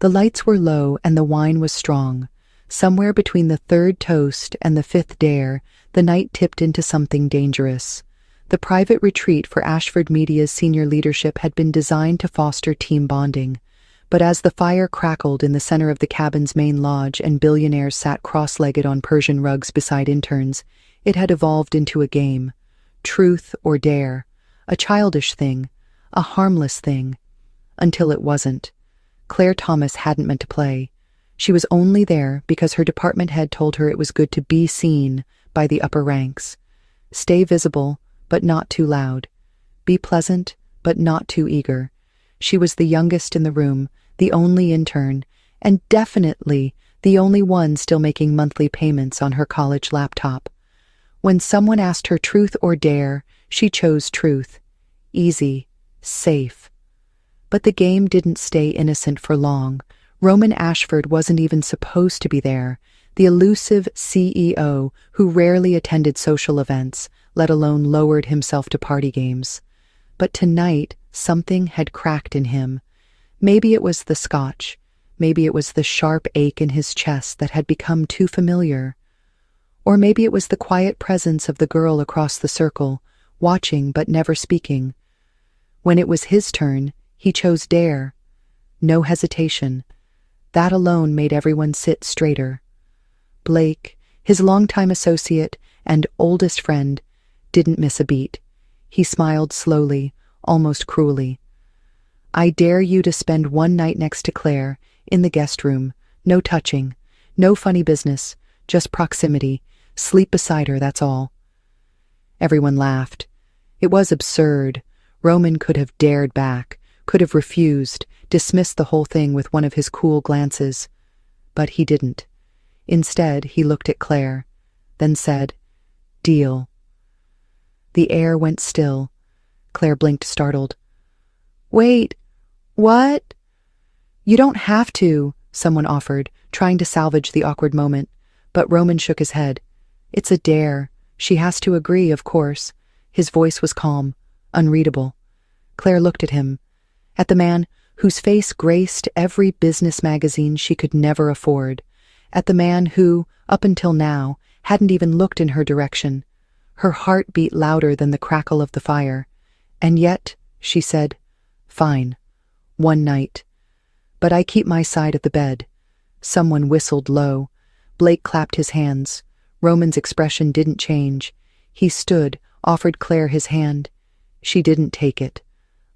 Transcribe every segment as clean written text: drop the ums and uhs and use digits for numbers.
The lights were low and the wine was strong. Somewhere between the third toast and the fifth dare, the night tipped into something dangerous. The private retreat for Ashford Media's senior leadership had been designed to foster team bonding. But as the fire crackled in the center of the cabin's main lodge and billionaires sat cross-legged on Persian rugs beside interns, it had evolved into a game. Truth or dare. A childish thing. A harmless thing. Until it wasn't. Claire Thomas hadn't meant to play. She was only there because her department head told her it was good to be seen by the upper ranks. Stay visible, but not too loud. Be pleasant, but not too eager. She was the youngest in the room, the only intern, and definitely the only one still making monthly payments on her college laptop. When someone asked her truth or dare, she chose truth. Easy, safe. But the game didn't stay innocent for long. Roman Ashford wasn't even supposed to be there, the elusive CEO who rarely attended social events, let alone lowered himself to party games. But tonight, something had cracked in him. Maybe it was the scotch. Maybe it was the sharp ache in his chest that had become too familiar. Or maybe it was the quiet presence of the girl across the circle, watching but never speaking. When it was his turn, he chose dare. No hesitation. That alone made everyone sit straighter. Blake, his longtime associate and oldest friend, didn't miss a beat. He smiled slowly, almost cruelly. I dare you to spend one night next to Claire, in the guest room. No touching, no funny business, just proximity. Sleep beside her, that's all. Everyone laughed. It was absurd. Roman could have dared back, could have refused, dismissed the whole thing with one of his cool glances. But he didn't. Instead, he looked at Claire, then said, "Deal." The air went still. Claire blinked, startled. "Wait, what?" "You don't have to," someone offered, trying to salvage the awkward moment. But Roman shook his head. "It's a dare. She has to agree, of course." His voice was calm, unreadable. Claire looked at him, at the man whose face graced every business magazine she could never afford, at the man who, up until now, hadn't even looked in her direction. Her heart beat louder than the crackle of the fire. "And yet," she said, "fine. One night. But I keep my side of the bed." Someone whistled low. Blake clapped his hands. Roman's expression didn't change. He stood, offered Claire his hand. She didn't take it.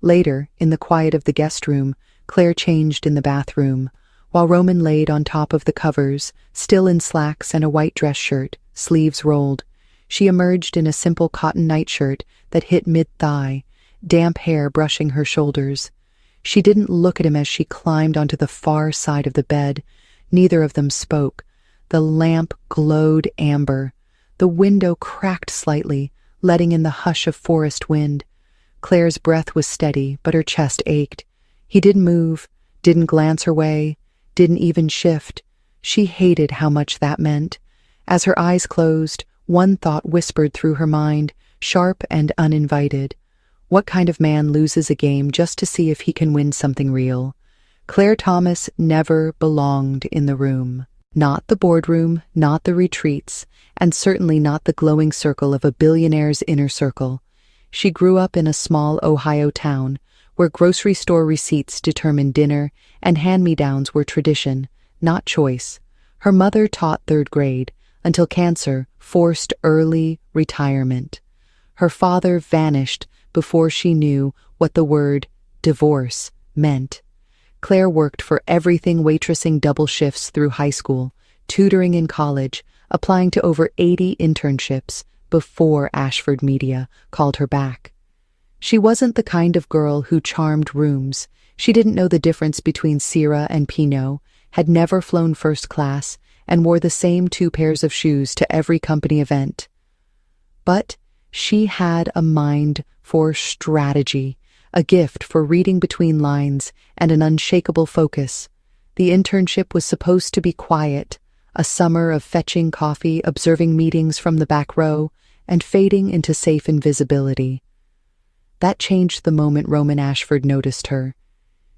Later, in the quiet of the guest room, Claire changed in the bathroom, while Roman laid on top of the covers, still in slacks and a white dress shirt, sleeves rolled. She emerged in a simple cotton nightshirt that hit mid-thigh, damp hair brushing her shoulders. She didn't look at him as she climbed onto the far side of the bed. Neither of them spoke. The lamp glowed amber. The window cracked slightly, letting in the hush of forest wind. Claire's breath was steady, but her chest ached. He didn't move, didn't glance her way, didn't even shift. She hated how much that meant. As her eyes closed, one thought whispered through her mind, sharp and uninvited. What kind of man loses a game just to see if he can win something real? Claire Thomas never belonged in the room. Not the boardroom, not the retreats, and certainly not the glowing circle of a billionaire's inner circle. She grew up in a small Ohio town, where grocery store receipts determined dinner and hand-me-downs were tradition, not choice. Her mother taught third grade, until cancer forced early retirement. Her father vanished before she knew what the word divorce meant. Claire worked for everything, waitressing double shifts through high school, tutoring in college, applying to over 80 internships before Ashford Media called her back. She wasn't the kind of girl who charmed rooms. She didn't know the difference between Syrah and Pinot, had never flown first class, and wore the same 2 pairs of shoes to every company event. But she had a mind for strategy, a gift for reading between lines, and an unshakable focus. The internship was supposed to be quiet, a summer of fetching coffee, observing meetings from the back row, and fading into safe invisibility. That changed the moment Roman Ashford noticed her.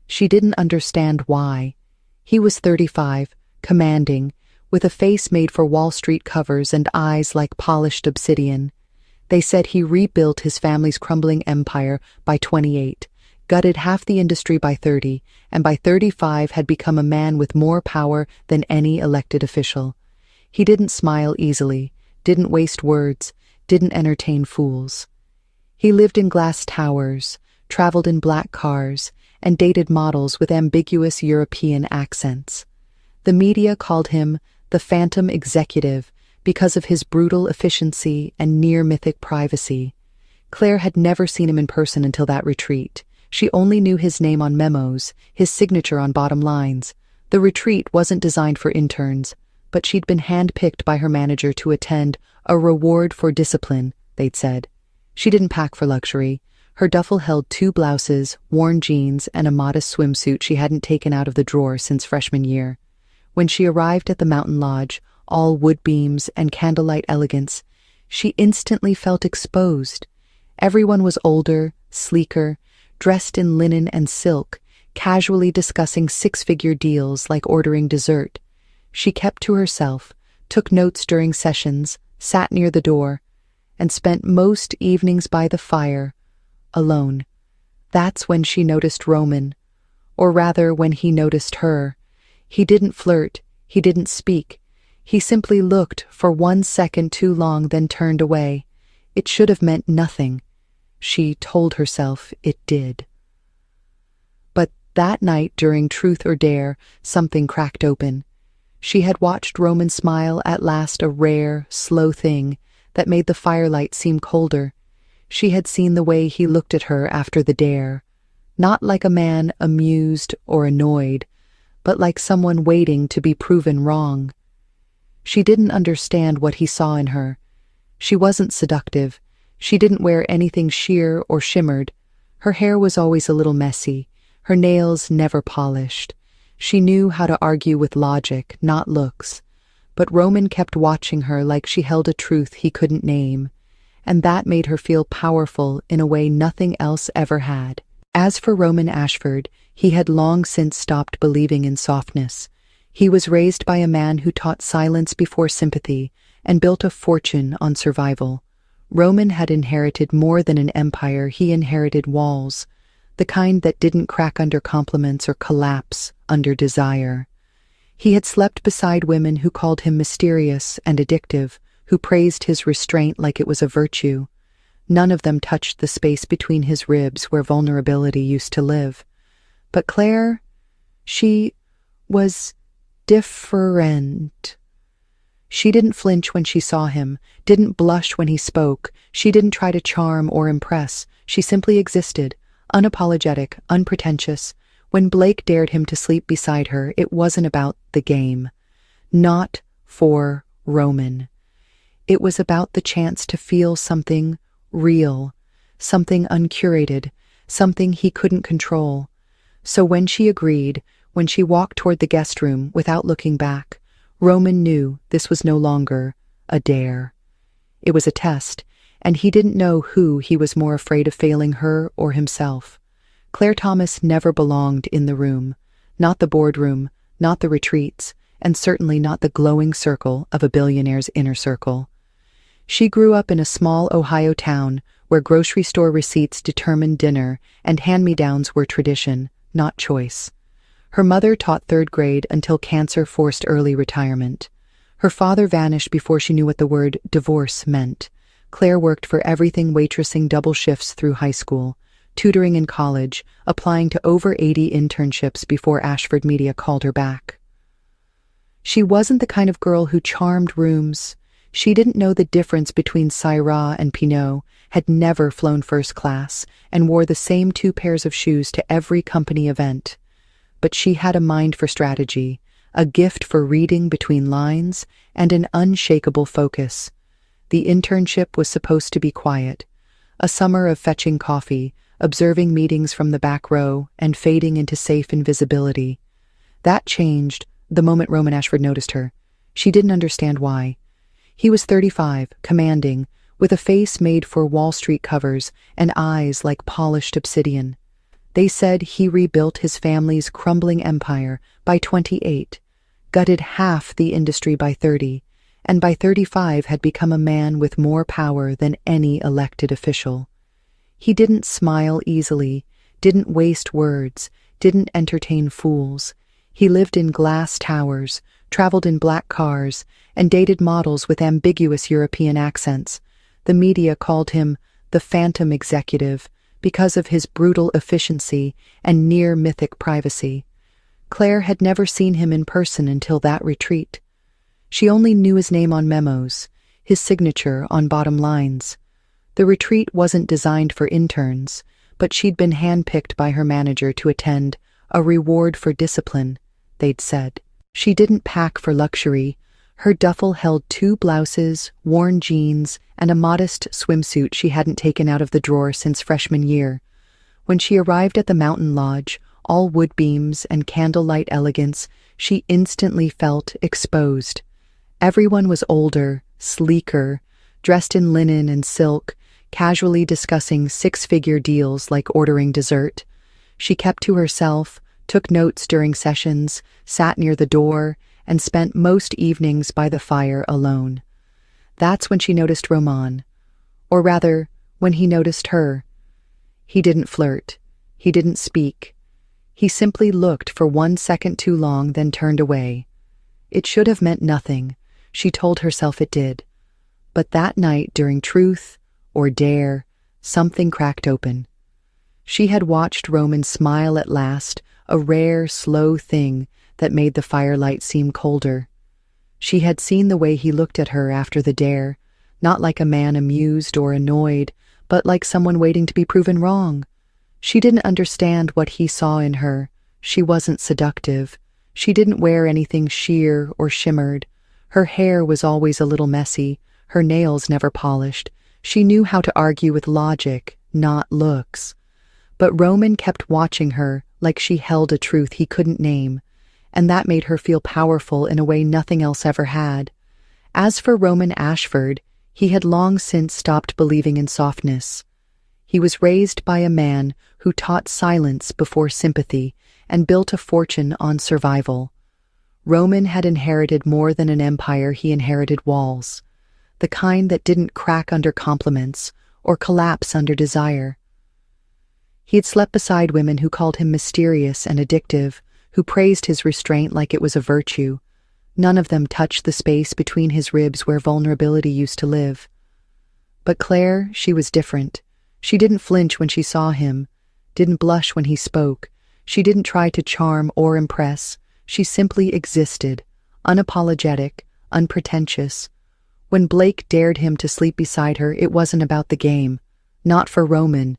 She didn't understand why. He was 35, commanding, with a face made for Wall Street covers and eyes like polished obsidian. They said he rebuilt his family's crumbling empire by 28, gutted half the industry by 30, and by 35 had become a man with more power than any elected official. He didn't smile easily, didn't waste words, didn't entertain fools. He lived in glass towers, traveled in black cars, and dated models with ambiguous European accents. The media called him the Phantom Executive because of his brutal efficiency and near-mythic privacy. Claire had never seen him in person until that retreat. She only knew his name on memos, his signature on bottom lines. The retreat wasn't designed for interns, but she'd been handpicked by her manager to attend, a reward for discipline, they'd said. She didn't pack for luxury. Her duffel held 2 blouses, worn jeans, and a modest swimsuit she hadn't taken out of the drawer since freshman year. When she arrived at the mountain lodge, all wood beams and candlelight elegance, she instantly felt exposed. Everyone was older, sleeker, dressed in linen and silk, casually discussing 6-figure deals like ordering dessert. She kept to herself, took notes during sessions, sat near the door, and spent most evenings by the fire, alone. That's when she noticed Roman, or rather when he noticed her. He didn't flirt, he didn't speak. He simply looked for 1 second too long, then turned away. It should have meant nothing. She told herself it did. But that night during Truth or Dare, something cracked open. She had watched Roman smile at last, a rare, slow thing that made the firelight seem colder. She had seen the way he looked at her after the dare, not like a man amused or annoyed, but like someone waiting to be proven wrong. She didn't understand what he saw in her. She wasn't seductive. She didn't wear anything sheer or shimmered. Her hair was always a little messy, her nails never polished. She knew how to argue with logic, not looks. But Roman kept watching her like she held a truth he couldn't name, and that made her feel powerful in a way nothing else ever had. As for Roman Ashford, he had long since stopped believing in softness. He was raised by a man who taught silence before sympathy and built a fortune on survival. Roman had inherited more than an empire. He inherited walls, the kind that didn't crack under compliments or collapse under desire. He had slept beside women who called him mysterious and addictive, who praised his restraint like it was a virtue. None of them touched the space between his ribs where vulnerability used to live. But Claire, she was different. She didn't flinch when she saw him, didn't blush when he spoke. She didn't try to charm or impress. She simply existed, unapologetic, unpretentious. When Blake dared him to sleep beside her, it wasn't about the game. Not for Roman. It was about the chance to feel something real, something uncurated, something he couldn't control. So when she agreed, when she walked toward the guest room without looking back, Roman knew this was no longer a dare. It was a test, and he didn't know who he was more afraid of failing, her or himself. Claire Thomas never belonged in the room, not the boardroom, not the retreats, and certainly not the glowing circle of a billionaire's inner circle. She grew up in a small Ohio town where grocery store receipts determined dinner and hand-me-downs were tradition, not choice. Her mother taught 3rd grade until cancer forced early retirement. Her father vanished before she knew what the word divorce meant. Claire worked for everything, waitressing double shifts through high school, tutoring in college, applying to over 80 internships before Ashford Media called her back. She wasn't the kind of girl who charmed rooms. She didn't know the difference between Syrah and Pinot, had never flown first class, and wore the same 2 pairs of shoes to every company event. But she had a mind for strategy, a gift for reading between lines, and an unshakable focus. The internship was supposed to be quiet, a summer of fetching coffee, observing meetings from the back row, and fading into safe invisibility. That changed the moment Roman Ashford noticed her. She didn't understand why. He was 35, commanding, with a face made for Wall Street covers and eyes like polished obsidian. They said he rebuilt his family's crumbling empire by 28, gutted half the industry by 30, and by 35 had become a man with more power than any elected official. He didn't smile easily, didn't waste words, didn't entertain fools. He lived in glass towers, traveled in black cars, and dated models with ambiguous European accents. The media called him the Phantom Executive because of his brutal efficiency and near-mythic privacy. Claire had never seen him in person until that retreat. She only knew his name on memos, his signature on bottom lines. The retreat wasn't designed for interns, but she'd been handpicked by her manager to attend, a reward for discipline, they'd said. She didn't pack for luxury. Her duffel held 2 blouses, worn jeans, and a modest swimsuit she hadn't taken out of the drawer since freshman year. When she arrived at the mountain lodge, all wood beams and candlelight elegance, she instantly felt exposed. Everyone was older, sleeker, dressed in linen and silk, casually discussing 6-figure deals like ordering dessert. She kept to herself, took notes during sessions, sat near the door, and spent most evenings by the fire alone. That's when she noticed Roman. Or rather, when he noticed her. He didn't flirt. He didn't speak. He simply looked for 1 second too long, then turned away. It should have meant nothing. She told herself it did. But that night, during Truth or Dare, something cracked open. She had watched Roman smile at last, a rare, slow thing that made the firelight seem colder. She had seen the way he looked at her after the dare, not like a man amused or annoyed, but like someone waiting to be proven wrong. She didn't understand what he saw in her. She wasn't seductive. She didn't wear anything sheer or shimmered. Her hair was always a little messy, her nails never polished. She knew how to argue with logic, not looks. But Roman kept watching her like she held a truth he couldn't name, and that made her feel powerful in a way nothing else ever had. As for Roman Ashford, he had long since stopped believing in softness. He was raised by a man who taught silence before sympathy and built a fortune on survival. Roman had inherited more than an empire, he inherited walls, the kind that didn't crack under compliments or collapse under desire. He had slept beside women who called him mysterious and addictive, who praised his restraint like it was a virtue. None of them touched the space between his ribs where vulnerability used to live. But Claire, she was different. She didn't flinch when she saw him, didn't blush when he spoke. She didn't try to charm or impress. She simply existed, unapologetic, unpretentious. When Blake dared him to sleep beside her, it wasn't about the game, not for Roman.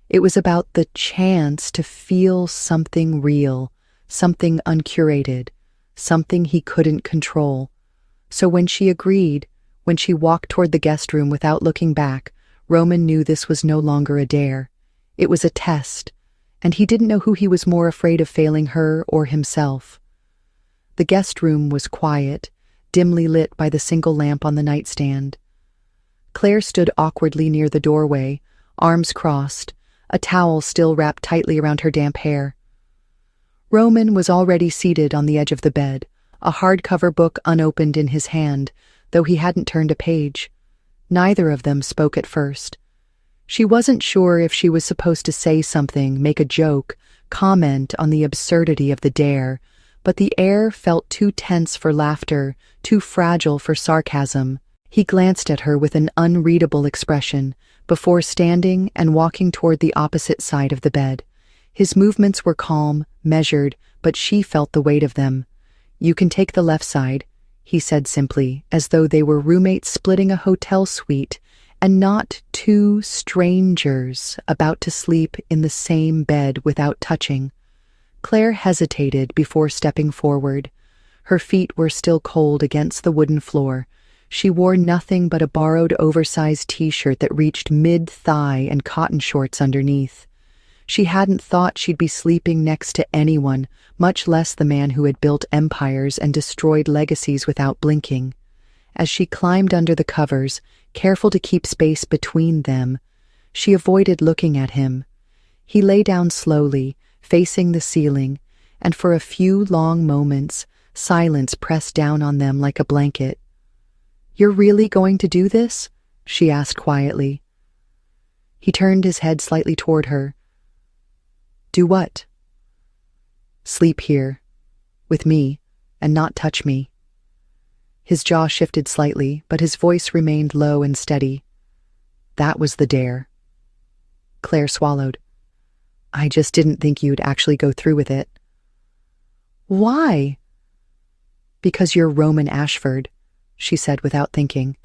It was about the chance to feel something real, something uncurated, something he couldn't control. So when she agreed, when she walked toward the guest room without looking back, Roman knew this was no longer a dare. It was a test, and he didn't know who he was more afraid of, failing her or himself. The guest room was quiet, dimly lit by the single lamp on the nightstand. Claire stood awkwardly near the doorway, arms crossed, a towel still wrapped tightly around her damp hair. Roman was already seated on the edge of the bed, a hardcover book unopened in his hand, though he hadn't turned a page. Neither of them spoke at first. She wasn't sure if she was supposed to say something, make a joke, comment on the absurdity of the dare, but the air felt too tense for laughter, too fragile for sarcasm. He glanced at her with an unreadable expression, before standing and walking toward the opposite side of the bed. His movements were calm, measured, but she felt the weight of them. "You can take the left side," he said simply, as though they were roommates splitting a hotel suite, and not two strangers about to sleep in the same bed without touching. Claire hesitated before stepping forward. Her feet were still cold against the wooden floor. She wore nothing but a borrowed oversized t-shirt that reached mid-thigh and cotton shorts underneath. She hadn't thought she'd be sleeping next to anyone, much less the man who had built empires and destroyed legacies without blinking. As she climbed under the covers, careful to keep space between them, she avoided looking at him. He lay down slowly, facing the ceiling, and for a few long moments, silence pressed down on them like a blanket. "You're really going to do this?" she asked quietly. He turned his head slightly toward her. "Do what?" "Sleep here, with me, and not touch me." His jaw shifted slightly, but his voice remained low and steady. "That was the dare." Claire swallowed. "I just didn't think you'd actually go through with it." "Why?" "Because you're Roman Ashford," she said without thinking.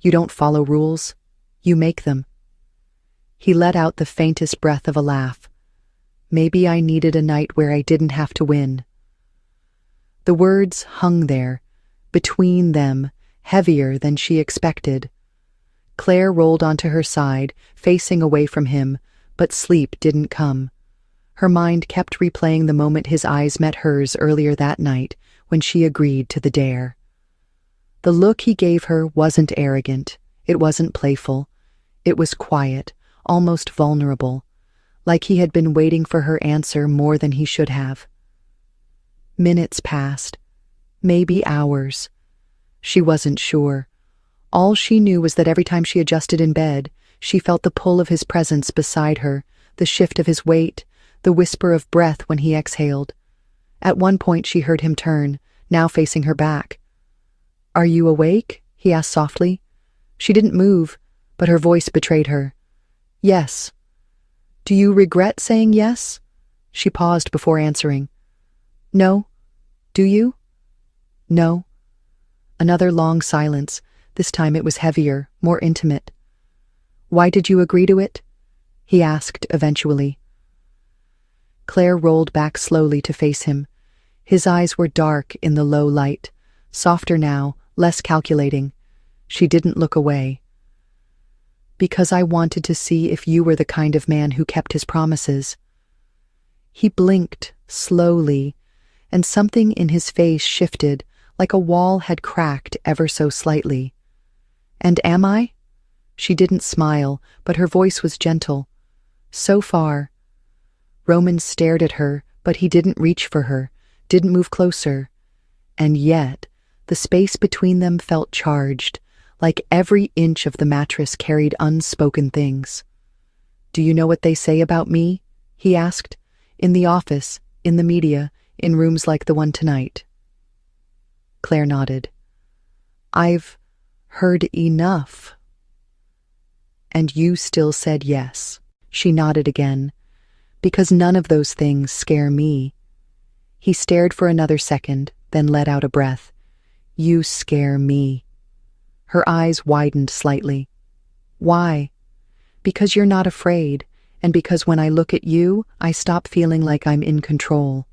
"You don't follow rules, you make them." He let out the faintest breath of a laugh. "Maybe I needed a night where I didn't have to win." The words hung there, between them, heavier than she expected. Claire rolled onto her side, facing away from him, but sleep didn't come. Her mind kept replaying the moment his eyes met hers earlier that night when she agreed to the dare. The look he gave her wasn't arrogant, it wasn't playful. It was quiet, almost vulnerable, like he had been waiting for her answer more than he should have. Minutes passed, maybe hours. She wasn't sure. All she knew was that every time she adjusted in bed, she felt the pull of his presence beside her, the shift of his weight, the whisper of breath when he exhaled. At one point she heard him turn, now facing her back. "Are you awake?" he asked softly. She didn't move, but her voice betrayed her. "Yes." "Do you regret saying yes?" She paused before answering. "No. Do you?" "No." Another long silence. This time it was heavier, more intimate. "Why did you agree to it?" he asked eventually. Claire rolled back slowly to face him. His eyes were dark in the low light, softer now, less calculating. She didn't look away. "Because I wanted to see if you were the kind of man who kept his promises." He blinked, slowly, and something in his face shifted, like a wall had cracked ever so slightly. "And am I?" She didn't smile, but her voice was gentle. "So far." Roman stared at her, but he didn't reach for her, didn't move closer. And yet, the space between them felt charged, like every inch of the mattress carried unspoken things. "Do you know what they say about me?" he asked. "In the office, in the media, in rooms like the one tonight." Claire nodded. "I've heard enough." "And you still said yes." She nodded again. "Because none of those things scare me." He stared for another second, then let out a breath. "You scare me." Her eyes widened slightly. "Why?" "Because you're not afraid, and because when I look at you, I stop feeling like I'm in control."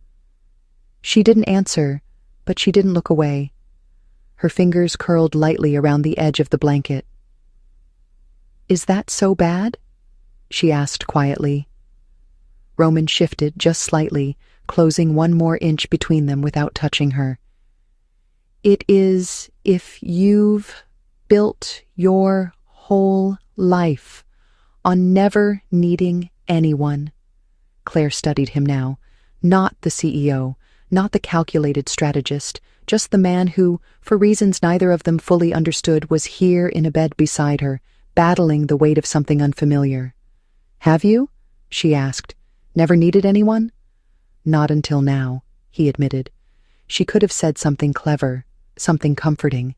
She didn't answer, but she didn't look away. Her fingers curled lightly around the edge of the blanket. "Is that so bad?" she asked quietly. Roman shifted just slightly, closing one more inch between them without touching her. "It is if you've built your whole life on never needing anyone." Claire studied him now. Not the CEO, not the calculated strategist, just the man who, for reasons neither of them fully understood, was here in a bed beside her, battling the weight of something unfamiliar. "Have you?" she asked. "Never needed anyone?" "Not until now," he admitted. She could have said something clever, something comforting,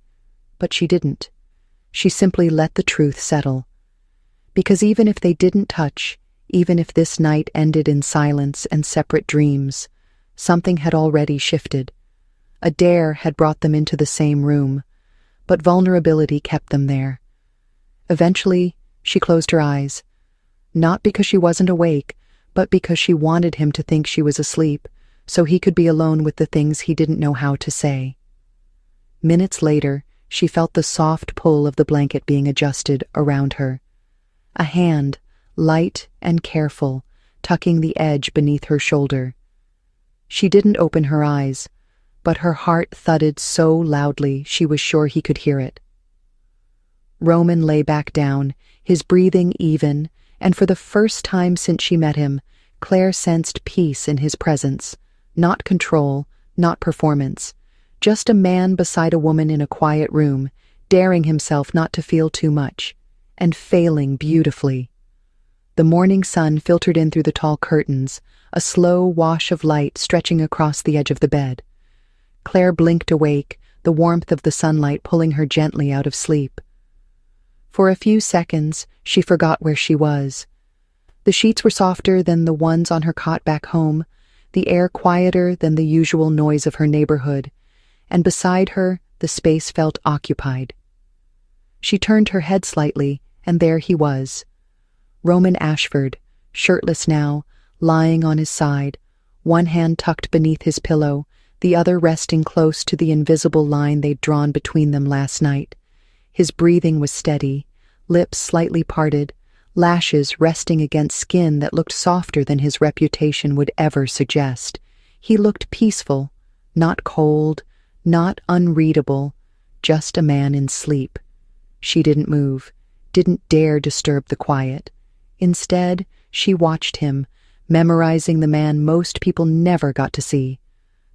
but she didn't. She simply let the truth settle. Because even if they didn't touch, even if this night ended in silence and separate dreams, something had already shifted. A dare had brought them into the same room, but vulnerability kept them there. Eventually, she closed her eyes. Not because she wasn't awake, but because she wanted him to think she was asleep, so he could be alone with the things he didn't know how to say. Minutes later, she felt the soft pull of the blanket being adjusted around her. A hand, light and careful, tucking the edge beneath her shoulder. She didn't open her eyes, but her heart thudded so loudly she was sure he could hear it. Roman lay back down, his breathing even, and for the first time since she met him, Claire sensed peace in his presence. Not control, not performance. Just a man beside a woman in a quiet room, daring himself not to feel too much, and failing beautifully. The morning sun filtered in through the tall curtains, a slow wash of light stretching across the edge of the bed. Claire blinked awake, the warmth of the sunlight pulling her gently out of sleep. For a few seconds, she forgot where she was. The sheets were softer than the ones on her cot back home, the air quieter than the usual noise of her neighborhood, and beside her, the space felt occupied. She turned her head slightly, and there he was. Roman Ashford, shirtless now, lying on his side, one hand tucked beneath his pillow, the other resting close to the invisible line they'd drawn between them last night. His breathing was steady, lips slightly parted, lashes resting against skin that looked softer than his reputation would ever suggest. He looked peaceful, not cold, not unreadable, just a man in sleep. She didn't move, didn't dare disturb the quiet. Instead, she watched him, memorizing the man most people never got to see.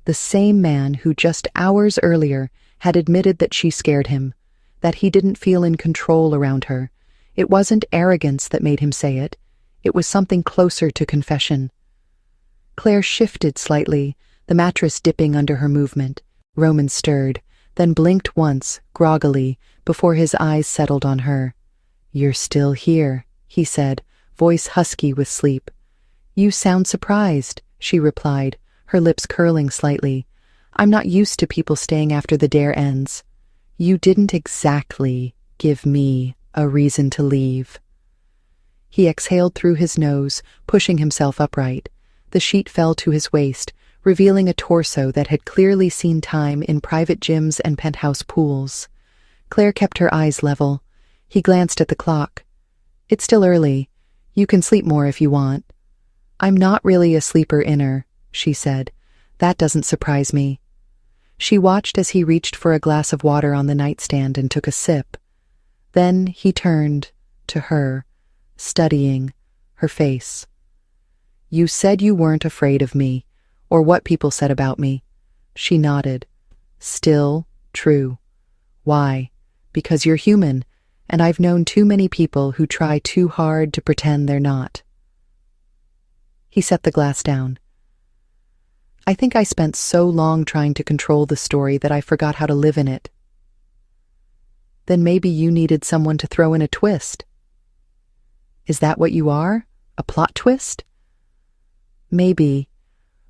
The same man who just hours earlier had admitted that she scared him, that he didn't feel in control around her. It wasn't arrogance that made him say it. It was something closer to confession. Claire shifted slightly, the mattress dipping under her movement. Roman stirred, then blinked once, groggily, before his eyes settled on her. "You're still here," he said, voice husky with sleep. "You sound surprised," she replied, her lips curling slightly. "I'm not used to people staying after the dare ends." "You didn't exactly give me a reason to leave." He exhaled through his nose, pushing himself upright. The sheet fell to his waist, revealing a torso that had clearly seen time in private gyms and penthouse pools. Claire kept her eyes level. He glanced at the clock. "It's still early. You can sleep more if you want." "I'm not really a sleeper inner," she said. "That doesn't surprise me." She watched as he reached for a glass of water on the nightstand and took a sip. Then he turned to her, studying her face. "You said you weren't afraid of me, or what people said about me." She nodded. "Still true. Why? Because you're human, and I've known too many people who try too hard to pretend they're not." He set the glass down. "I think I spent so long trying to control the story that I forgot how to live in it." "Then maybe you needed someone to throw in a twist." "Is that what you are? A plot twist?" "Maybe.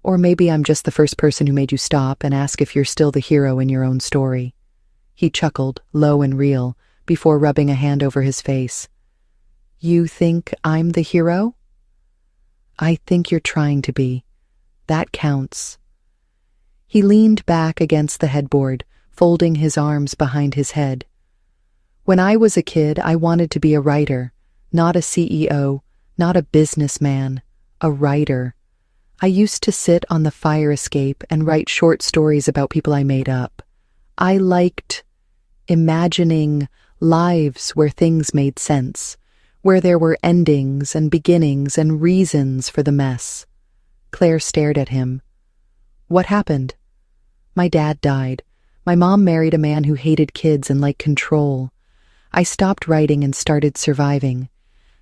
Or maybe I'm just the first person who made you stop and ask if you're still the hero in your own story." He chuckled, low and real, before rubbing a hand over his face. "You think I'm the hero?" "I think you're trying to be. That counts." He leaned back against the headboard, folding his arms behind his head. "When I was a kid, I wanted to be a writer, not a CEO, not a businessman, a writer. I used to sit on the fire escape and write short stories about people I made up. I liked imagining lives where things made sense, where there were endings and beginnings and reasons for the mess." Claire stared at him. "What happened?" "My dad died. My mom married a man who hated kids and liked control. I stopped writing and started surviving.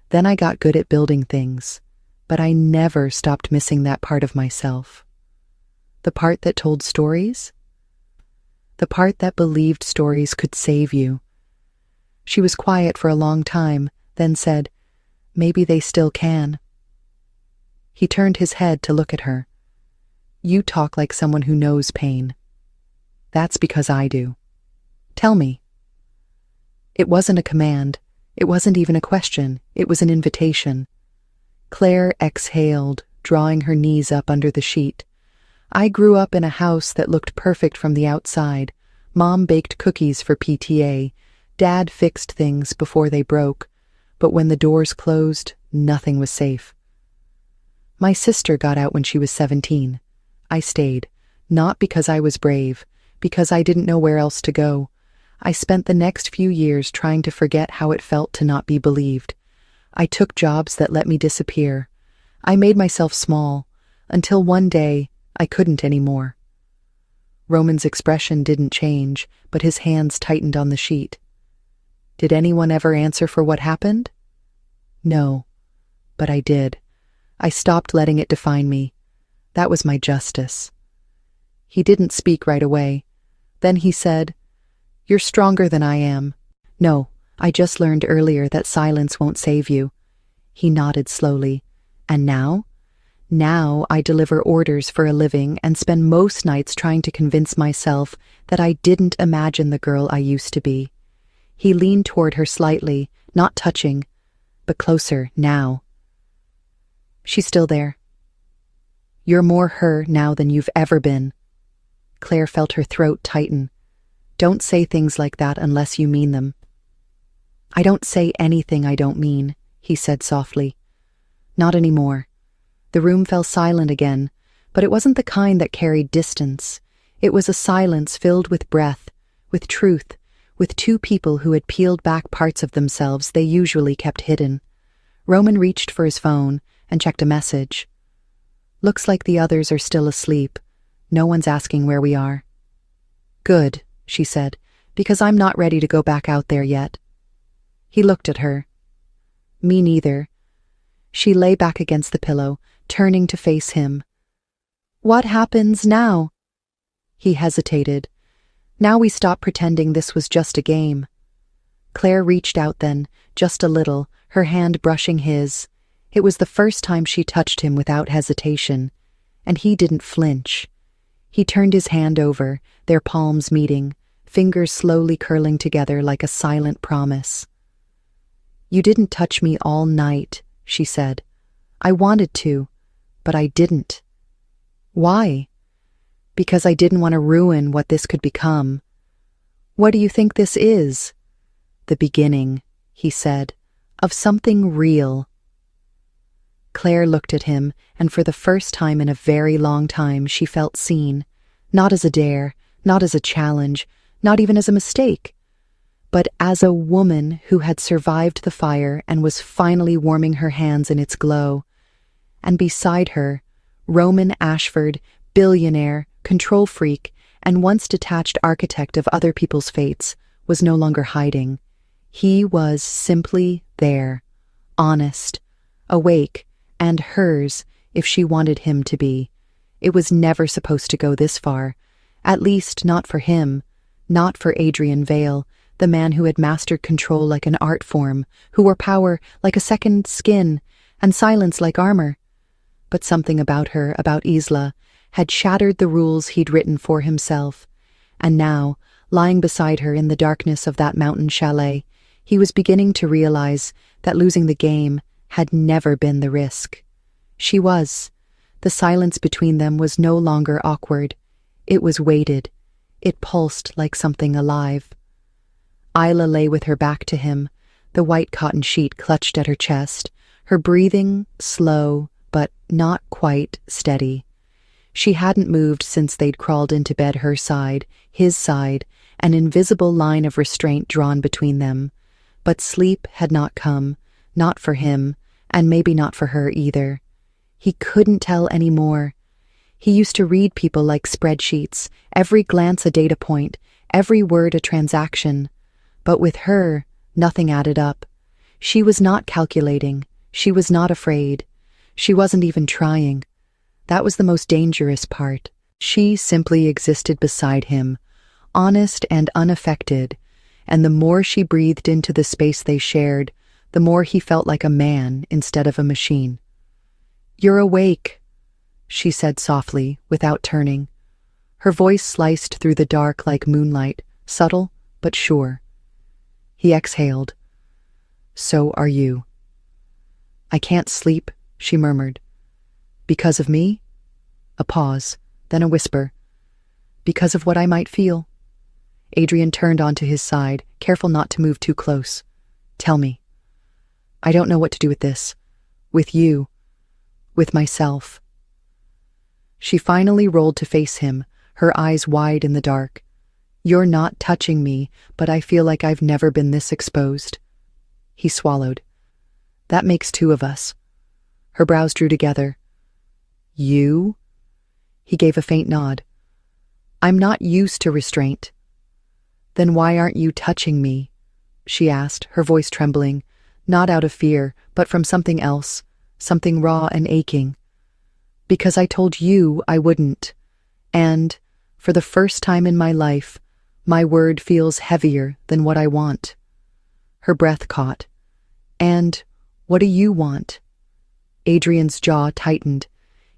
Then I got good at building things. But I never stopped missing that part of myself." "The part that told stories?" "The part that believed stories could save you." She was quiet for a long time, then said, "Maybe they still can." He turned his head to look at her. "You talk like someone who knows pain." "That's because I do." "Tell me." It wasn't a command. It wasn't even a question. It was an invitation. Claire exhaled, drawing her knees up under the sheet. "I grew up in a house that looked perfect from the outside. Mom baked cookies for PTA. Dad fixed things before they broke. But when the doors closed, nothing was safe. My sister got out when she was 17. I stayed, not because I was brave, because I didn't know where else to go. I spent the next few years trying to forget how it felt to not be believed. I took jobs that let me disappear. I made myself small, until one day I couldn't anymore. Roman's expression didn't change, but his hands tightened on the sheet. Did anyone ever answer for what happened? No, but I did. I stopped letting it define me. That was my justice. He didn't speak right away. Then he said, "You're stronger than I am." "No, I just learned earlier that silence won't save you." He nodded slowly. "And now?" "Now I deliver orders for a living and spend most nights trying to convince myself that I didn't imagine the girl I used to be." He leaned toward her slightly, not touching, but closer now. "She's still there. You're more her now than you've ever been." Claire felt her throat tighten. "Don't say things like that unless you mean them." "I don't say anything I don't mean," he said softly. "Not anymore." The room fell silent again, but it wasn't the kind that carried distance. It was a silence filled with breath, with truth, with two people who had peeled back parts of themselves they usually kept hidden. Roman reached for his phone and checked a message. "Looks like the others are still asleep. No one's asking where we are." "Good," she said, "because I'm not ready to go back out there yet." He looked at her. "Me neither." She lay back against the pillow, turning to face him. "What happens now?" He hesitated. "Now we stop pretending this was just a game." Claire reached out then, just a little, her hand brushing his. It was the first time she touched him without hesitation, and he didn't flinch. He turned his hand over, their palms meeting, fingers slowly curling together like a silent promise. "You didn't touch me all night," she said. "I wanted to, but I didn't." "Why?" "Because I didn't want to ruin what this could become." "What do you think this is?" "The beginning," he said, "of something real." Claire looked at him, and for the first time in a very long time she felt seen, not as a dare, not as a challenge, not even as a mistake, but as a woman who had survived the fire and was finally warming her hands in its glow. And beside her, Roman Ashford, billionaire, control freak, and once detached architect of other people's fates, was no longer hiding. He was simply there, honest, awake, and hers if she wanted him to be. It was never supposed to go this far, at least not for him, not for Adrian Vale, the man who had mastered control like an art form, who wore power like a second skin, and silence like armor. But something about her, about Isla, had shattered the rules he'd written for himself, and now, lying beside her in the darkness of that mountain chalet, he was beginning to realize that losing the game had never been the risk. She was. The silence between them was no longer awkward. It was weighted. It pulsed like something alive. Isla lay with her back to him, the white cotton sheet clutched at her chest, her breathing slow but not quite steady. She hadn't moved since they'd crawled into bed her side, his side, an invisible line of restraint drawn between them. But sleep had not come, not for him, and maybe not for her either. He couldn't tell any more. He used to read people like spreadsheets, every glance a data point, every word a transaction. But with her, nothing added up. She was not calculating. She was not afraid. She wasn't even trying. That was the most dangerous part. She simply existed beside him, honest and unaffected, and the more she breathed into the space they shared, the more he felt like a man instead of a machine. "You're awake," she said softly, without turning. Her voice sliced through the dark like moonlight, subtle but sure. He exhaled. "So are you." "I can't sleep," she murmured. "Because of me?" A pause, then a whisper. "Because of what I might feel." Adrian turned onto his side, careful not to move too close. "Tell me." "I don't know what to do with this. With you. With myself." She finally rolled to face him, her eyes wide in the dark. "You're not touching me, but I feel like I've never been this exposed." He swallowed. That makes two of us. Her brows drew together. You? He gave a faint nod. I'm not used to restraint. Then why aren't you touching me? She asked, her voice trembling, not out of fear, but from something else, something raw and aching. Because I told you I wouldn't. And, for the first time in my life, my word feels heavier than what I want. Her breath caught. And what do you want? Adrian's jaw tightened.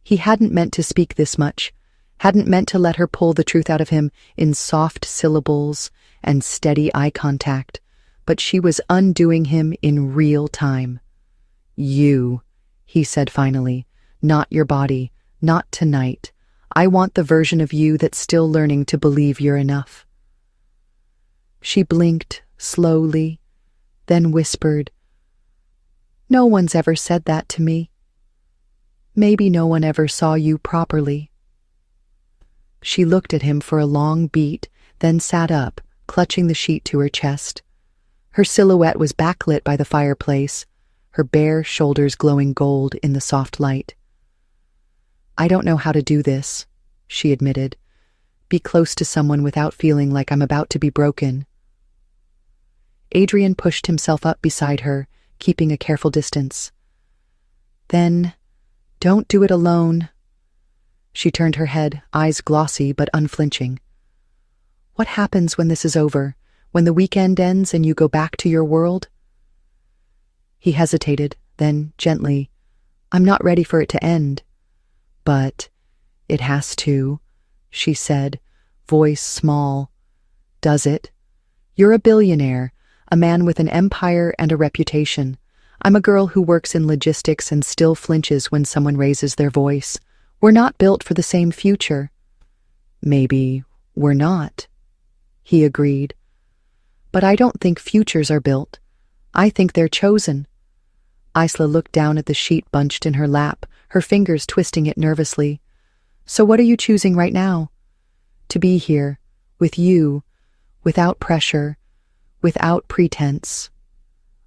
He hadn't meant to speak this much, hadn't meant to let her pull the truth out of him in soft syllables and steady eye contact, but she was undoing him in real time. You, he said finally, not your body, not tonight. I want the version of you that's still learning to believe you're enough. She blinked slowly, then whispered, No one's ever said that to me. Maybe no one ever saw you properly. She looked at him for a long beat, then sat up, clutching the sheet to her chest. Her silhouette was backlit by the fireplace, her bare shoulders glowing gold in the soft light. I don't know how to do this, she admitted. Be close to someone without feeling like I'm about to be broken. Adrian pushed himself up beside her, keeping a careful distance. Then, don't do it alone. She turned her head, eyes glossy but unflinching. What happens when this is over, when the weekend ends and you go back to your world? He hesitated, then, gently, I'm not ready for it to end. But it has to, she said, voice small. Does it? You're a billionaire, a man with an empire and a reputation. I'm a girl who works in logistics and still flinches when someone raises their voice. We're not built for the same future. Maybe we're not, he agreed. But I don't think futures are built. I think they're chosen. Isla looked down at the sheet bunched in her lap, her fingers twisting it nervously. So what are you choosing right now? To be here, with you, without pressure, without pretense.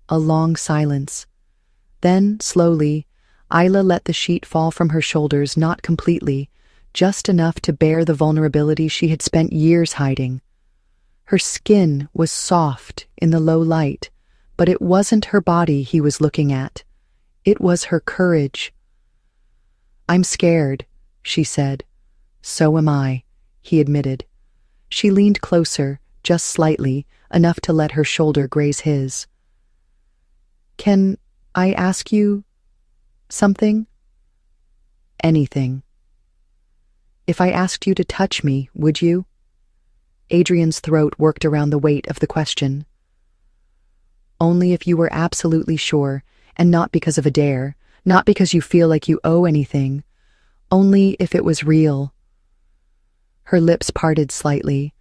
A long silence. Then, slowly, Isla let the sheet fall from her shoulders, not completely, just enough to bear the vulnerability she had spent years hiding. Her skin was soft in the low light, but it wasn't her body he was looking at. It was her courage. I'm scared, she said. So am I, he admitted. She leaned closer, just slightly, enough to let her shoulder graze his. Can I ask you something? Anything. If I asked you to touch me, would you? Adrian's throat worked around the weight of the question. Only if you were absolutely sure, and not because of a dare, not because you feel like you owe anything. Only if it was real. Her lips parted slightly.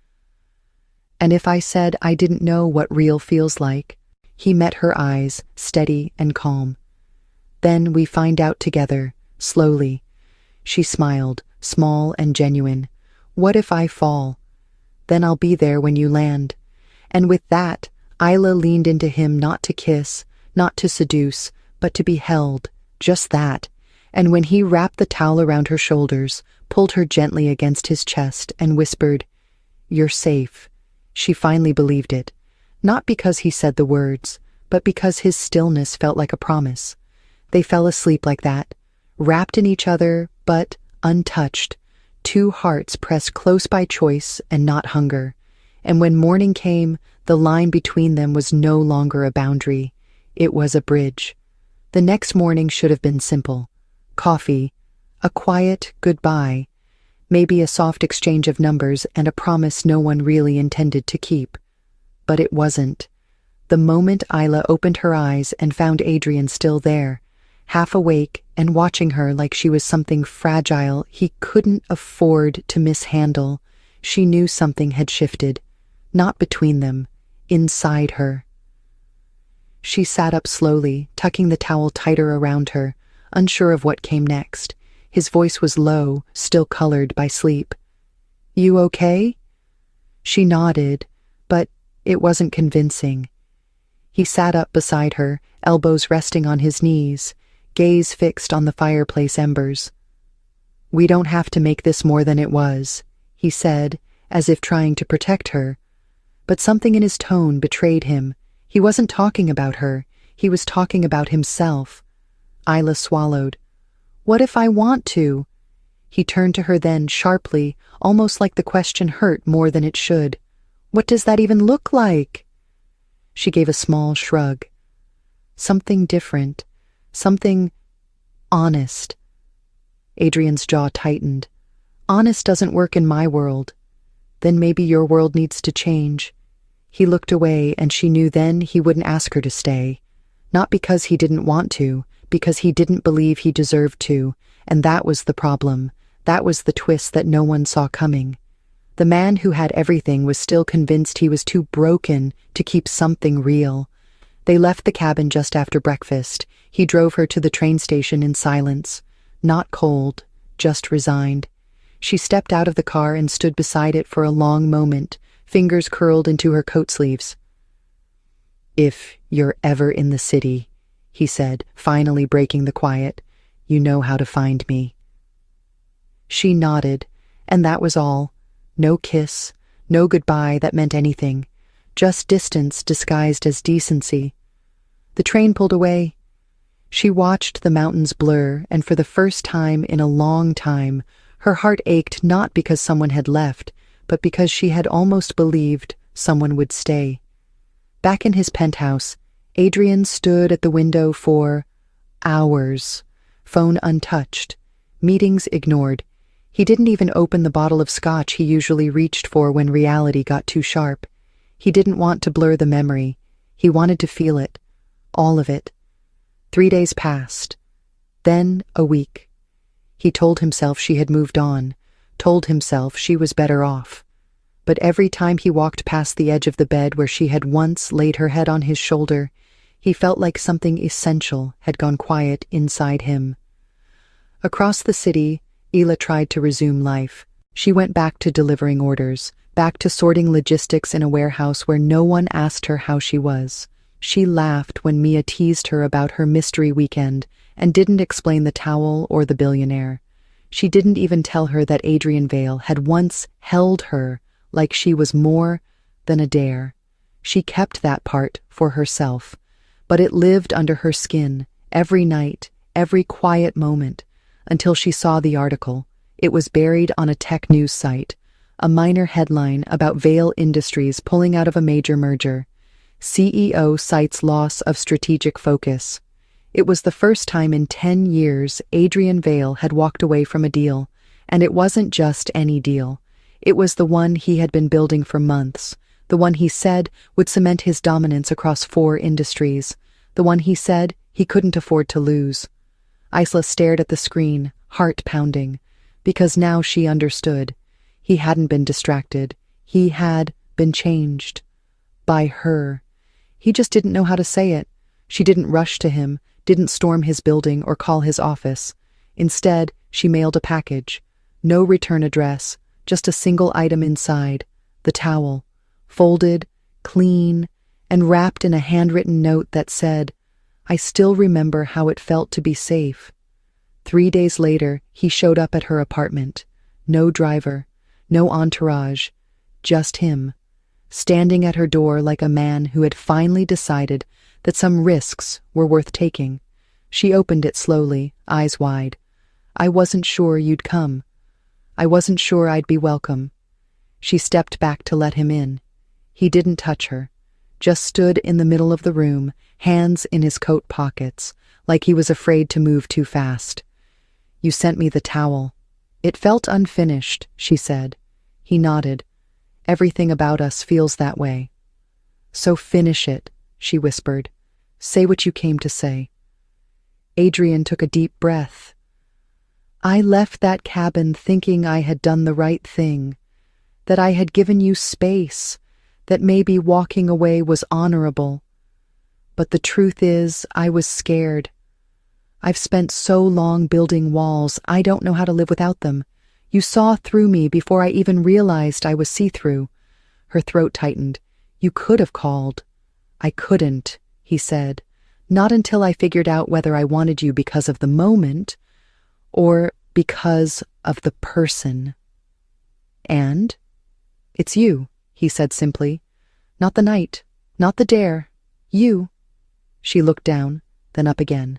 And if I said I didn't know what real feels like? He met her eyes, steady and calm. Then we find out together, slowly. She smiled, small and genuine. What if I fall? Then I'll be there when you land. And with that, Isla leaned into him not to kiss, not to seduce, but to be held, just that. And when he wrapped the towel around her shoulders, pulled her gently against his chest, and whispered, You're safe, she finally believed it. Not because he said the words, but because his stillness felt like a promise. They fell asleep like that, wrapped in each other, but untouched, two hearts pressed close by choice and not hunger. And when morning came, the line between them was no longer a boundary. It was a bridge. The next morning should have been simple. Coffee, a quiet goodbye, maybe a soft exchange of numbers and a promise no one really intended to keep. But it wasn't. The moment Isla opened her eyes and found Adrian still there, half awake and watching her like she was something fragile he couldn't afford to mishandle, she knew something had shifted, not between them, inside her. She sat up slowly, tucking the towel tighter around her, unsure of what came next. His voice was low, still colored by sleep. You okay? She nodded, but it wasn't convincing. He sat up beside her, elbows resting on his knees, gaze fixed on the fireplace embers. "We don't have to make this more than it was," he said, as if trying to protect her. But something in his tone betrayed him. He wasn't talking about her, he was talking about himself. Isla swallowed. "What if I want to?" He turned to her then, sharply, almost like the question hurt more than it should. "What does that even look like?" She gave a small shrug. "Something different. Something honest." Adrian's jaw tightened. "Honest doesn't work in my world." "Then maybe your world needs to change." He looked away, and she knew then he wouldn't ask her to stay. Not because he didn't want to, because he didn't believe he deserved to, and that was the problem. That was the twist that no one saw coming. The man who had everything was still convinced he was too broken to keep something real. They left the cabin just after breakfast. He drove her to the train station in silence. Not cold, just resigned. She stepped out of the car and stood beside it for a long moment, fingers curled into her coat sleeves. "If you're ever in the city," he said, finally breaking the quiet, "you know how to find me." She nodded, and that was all. No kiss, no goodbye that meant anything, just distance disguised as decency. The train pulled away. She watched the mountains blur, and for the first time in a long time, her heart ached not because someone had left, but because she had almost believed someone would stay. Back in his penthouse, Adrian stood at the window for hours, phone untouched, meetings ignored. He didn't even open the bottle of scotch he usually reached for when reality got too sharp. He didn't want to blur the memory. He wanted to feel it, all of it. 3 days passed, then a week. He told himself she had moved on, told himself she was better off. But every time he walked past the edge of the bed where she had once laid her head on his shoulder, he felt like something essential had gone quiet inside him. Across the city, Ela tried to resume life. She went back to delivering orders, back to sorting logistics in a warehouse where no one asked her how she was. She laughed when Mia teased her about her mystery weekend and didn't explain the towel or the billionaire. She didn't even tell her that Adrian Vale had once held her like she was more than a dare. She kept that part for herself, but it lived under her skin every night, every quiet moment, until she saw the article. It was buried on a tech news site, a minor headline about Vale Industries pulling out of a major merger. CEO cites loss of strategic focus. It was the first time in 10 years Adrian Vale had walked away from a deal, and it wasn't just any deal. It was the one he had been building for months, the one he said would cement his dominance across 4 industries, the one he said he couldn't afford to lose. Isla stared at the screen, heart pounding, because now she understood. He hadn't been distracted. He had been changed. By her. He just didn't know how to say it. She didn't rush to him, didn't storm his building or call his office. Instead, she mailed a package. No return address, just a single item inside, the towel, folded, clean, and wrapped in a handwritten note that said, "I still remember how it felt to be safe." 3 days later, he showed up at her apartment. No driver, no entourage, just him, standing at her door like a man who had finally decided that some risks were worth taking. She opened it slowly, eyes wide. "I wasn't sure you'd come. I wasn't sure I'd be welcome." She stepped back to let him in. He didn't touch her, just stood in the middle of the room, hands in his coat pockets, like he was afraid to move too fast. "You sent me the towel." "It felt unfinished," she said. He nodded. "Everything about us feels that way." "So finish it," she whispered. "Say what you came to say." Adrian took a deep breath. "I left that cabin thinking I had done the right thing, that I had given you space, that maybe walking away was honorable. But the truth is, I was scared. I've spent so long building walls, I don't know how to live without them. You saw through me before I even realized I was see-through." Her throat tightened. "You could have called." "I couldn't," he said. Not until I figured out whether I wanted you because of the moment or because of the person. And? It's you, he said simply. Not the night, not the dare. You. She looked down, then up again.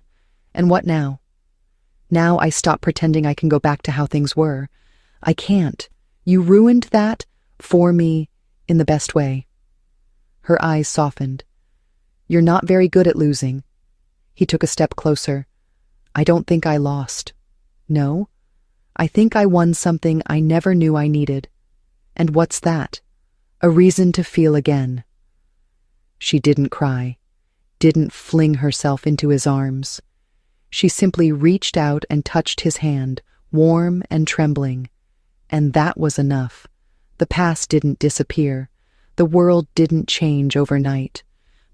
And what now? Now I stop pretending I can go back to how things were. I can't. You ruined that for me in the best way. Her eyes softened. You're not very good at losing. He took a step closer. I don't think I lost. No, I think I won something I never knew I needed. And what's that? A reason to feel again. She didn't cry, didn't fling herself into his arms. She simply reached out and touched his hand, warm and trembling. And that was enough. The past didn't disappear. The world didn't change overnight.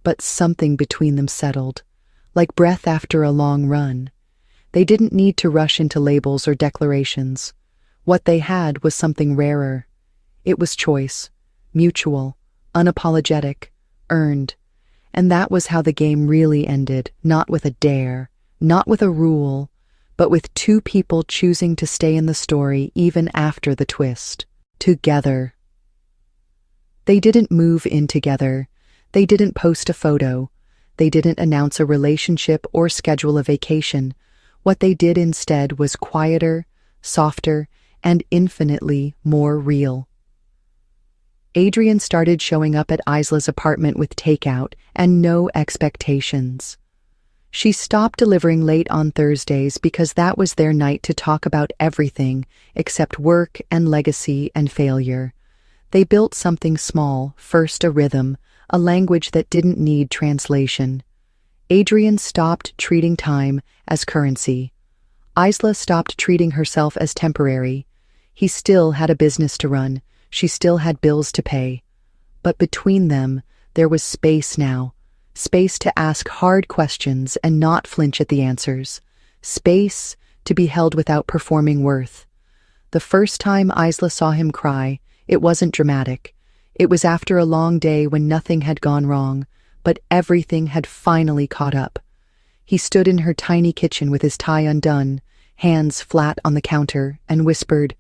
But something between them settled, like breath after a long run. They didn't need to rush into labels or declarations. What they had was something rarer. It was choice, mutual, unapologetic, earned. And that was how the game really ended, not with a dare, not with a rule, but with two people choosing to stay in the story even after the twist. Together. They didn't move in together. They didn't post a photo. They didn't announce a relationship or schedule a vacation. What they did instead was quieter, softer, and infinitely more real. Adrian started showing up at Isla's apartment with takeout and no expectations. She stopped delivering late on Thursdays because that was their night to talk about everything except work and legacy and failure. They built something small, first a rhythm, a language that didn't need translation. Adrian stopped treating time as currency. Isla stopped treating herself as temporary. He still had a business to run. She still had bills to pay. But between them, there was space now. Space to ask hard questions and not flinch at the answers. Space to be held without performing worth. The first time Isla saw him cry, it wasn't dramatic. It was after a long day when nothing had gone wrong, but everything had finally caught up. He stood in her tiny kitchen with his tie undone, hands flat on the counter, and whispered,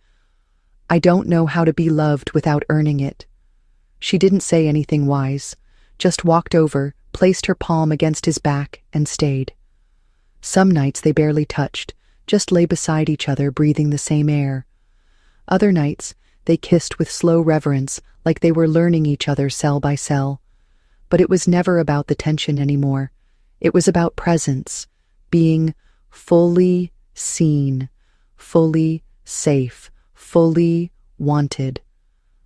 I don't know how to be loved without earning it. She didn't say anything wise, just walked over, placed her palm against his back, and stayed. Some nights they barely touched, just lay beside each other, breathing the same air. Other nights, they kissed with slow reverence, like they were learning each other cell by cell. But it was never about the tension anymore. It was about presence, being fully seen, fully safe, fully wanted.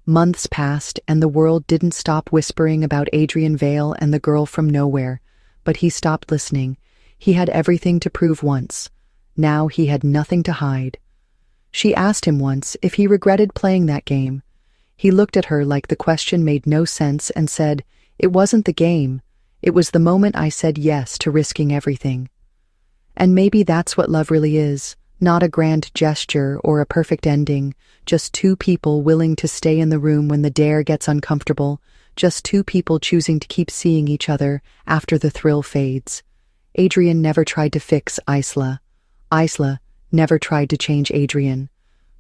Months passed, and the world didn't stop whispering about Adrian Vale and the girl from nowhere, but he stopped listening. He had everything to prove once. Now he had nothing to hide. She asked him once if he regretted playing that game. He looked at her like the question made no sense and said, It wasn't the game. It was the moment I said yes to risking everything. And maybe that's what love really is. Not a grand gesture or a perfect ending, just two people willing to stay in the room when the dare gets uncomfortable, just two people choosing to keep seeing each other after the thrill fades. Adrian never tried to fix Isla. Isla never tried to change Adrian.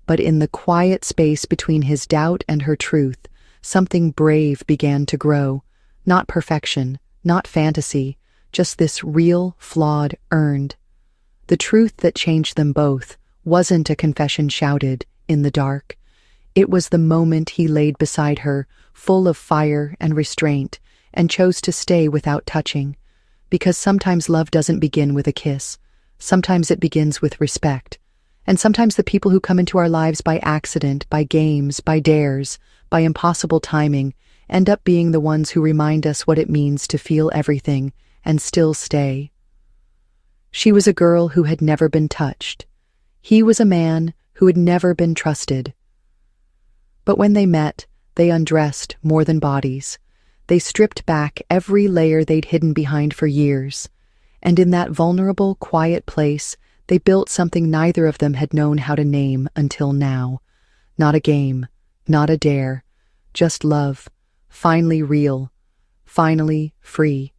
But in the quiet space between his doubt and her truth, something brave began to grow. Not perfection, not fantasy, just this real, flawed, earned. The truth that changed them both wasn't a confession shouted in the dark. It was the moment he laid beside her, full of fire and restraint, and chose to stay without touching. Because sometimes love doesn't begin with a kiss. Sometimes it begins with respect. And sometimes the people who come into our lives by accident, by games, by dares, by impossible timing, end up being the ones who remind us what it means to feel everything and still stay. She was a girl who had never been touched. He was a man who had never been trusted. But when they met, they undressed more than bodies. They stripped back every layer they'd hidden behind for years. And in that vulnerable, quiet place, they built something neither of them had known how to name until now. Not a game, not a dare, just love, finally real, finally free.